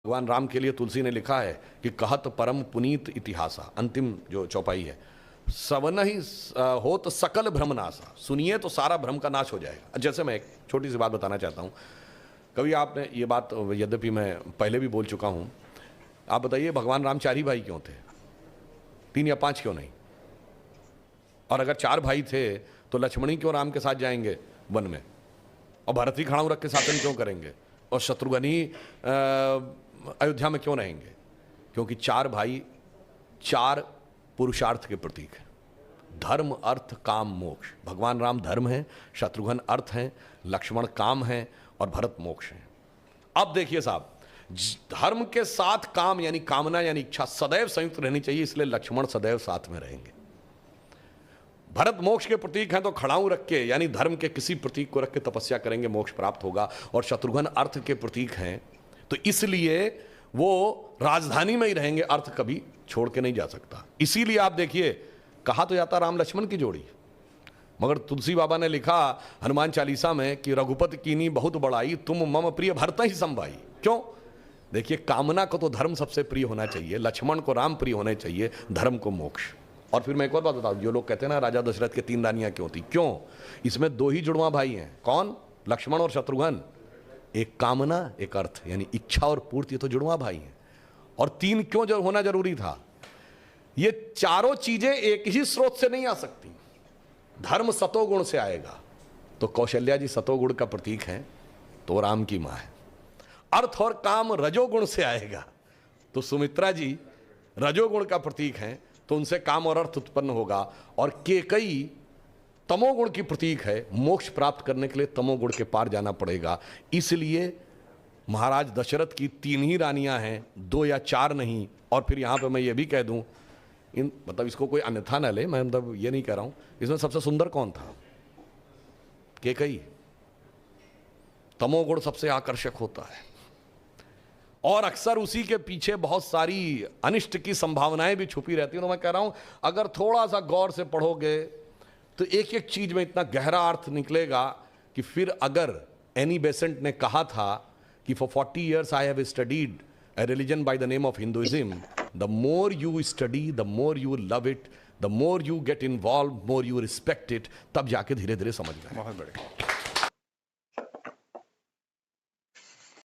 भगवान राम के लिए तुलसी ने लिखा है कि कहत परम पुनीत इतिहासा, अंतिम जो चौपाई है, सवन ही हो तो सकल भ्रम नासा, सुनिए तो सारा भ्रम का नाश हो जाएगा। जैसे मैं एक छोटी सी बात बताना चाहता हूँ। कभी आपने ये बात, यद्यपि मैं पहले भी बोल चुका हूँ, आप बताइए भगवान राम 4 ही भाई क्यों थे? 3 या 5 क्यों नहीं? और अगर 4 भाई थे तो लक्ष्मण ही क्यों राम के साथ जाएंगे वन में, और भरत ही खड़ाऊ रख के शासन क्यों करेंगे, और शत्रुघ्न ही अयोध्या में क्यों रहेंगे? क्योंकि 4 भाई 4 पुरुषार्थ के प्रतीक हैं, धर्म अर्थ काम मोक्ष। भगवान राम धर्म है, शत्रुघ्न अर्थ हैं, लक्ष्मण काम है और भरत मोक्ष है। अब देखिए साहब, धर्म के साथ काम यानी कामना यानी इच्छा सदैव संयुक्त रहनी चाहिए, इसलिए लक्ष्मण सदैव साथ में रहेंगे। भरत मोक्ष के प्रतीक हैं तो खड़ाऊ रख के यानी धर्म के किसी प्रतीक को रख के तपस्या करेंगे, मोक्ष प्राप्त होगा। और शत्रुघ्न अर्थ के प्रतीक हैं तो इसलिए वो राजधानी में ही रहेंगे, अर्थ कभी छोड़ के नहीं जा सकता। इसीलिए आप देखिए, कहा तो जाता राम लक्ष्मण की जोड़ी, मगर तुलसी बाबा ने लिखा हनुमान चालीसा में कि रघुपति कीनी बहुत बड़ाई, तुम मम प्रिय भरत ही संभाई। क्यों? देखिए, कामना को तो धर्म सबसे प्रिय होना चाहिए, लक्ष्मण को राम प्रिय होने चाहिए, धर्म को मोक्ष। और फिर मैं एक और बात बताऊं, जो लोग कहते हैं ना राजा दशरथ के 3 रानियां क्यों थी, क्यों? इसमें 2 ही जुड़वा भाई हैं। कौन? लक्ष्मण और शत्रुघ्न। एक कामना एक अर्थ यानी इच्छा और पूर्ति, तो जुड़वा भाई हैं। और 3 क्यों जो होना जरूरी था? ये चारों चीजें एक ही स्रोत से नहीं आ सकती। धर्म सतोगुण से आएगा तो कौशल्या जी सतोगुण का प्रतीक है, तो राम की मां है। अर्थ और काम रजोगुण से आएगा तो सुमित्रा जी रजोगुण का प्रतीक है, तो उनसे काम और अर्थ उत्पन्न होगा। और केकई तमोगुण की प्रतीक है, मोक्ष प्राप्त करने के लिए तमोगुण के पार जाना पड़ेगा। इसलिए महाराज दशरथ की 3 ही रानियां हैं, 2 या 4 नहीं। और फिर यहां पे मैं ये भी कह दूं, मतलब इसको कोई अन्यथा न ले, मैं मतलब ये नहीं कह रहा हूं, इसमें सबसे सुंदर कौन था? केकई। तमोगुण सबसे आकर्षक होता है और अक्सर उसी के पीछे बहुत सारी अनिष्ट की संभावनाएं भी छुपी रहती हैं। तो मैं कह रहा हूं, अगर थोड़ा सा गौर से पढ़ोगे तो एक एक चीज में इतना गहरा अर्थ निकलेगा कि फिर अगर एनी बेसेंट ने कहा था कि for 40 years I have studied a religion by the name of Hinduism, the more you study, the more you love it, the more you get involved, more you respect it, तब जाके धीरे धीरे समझ में। बहुत बढ़िया।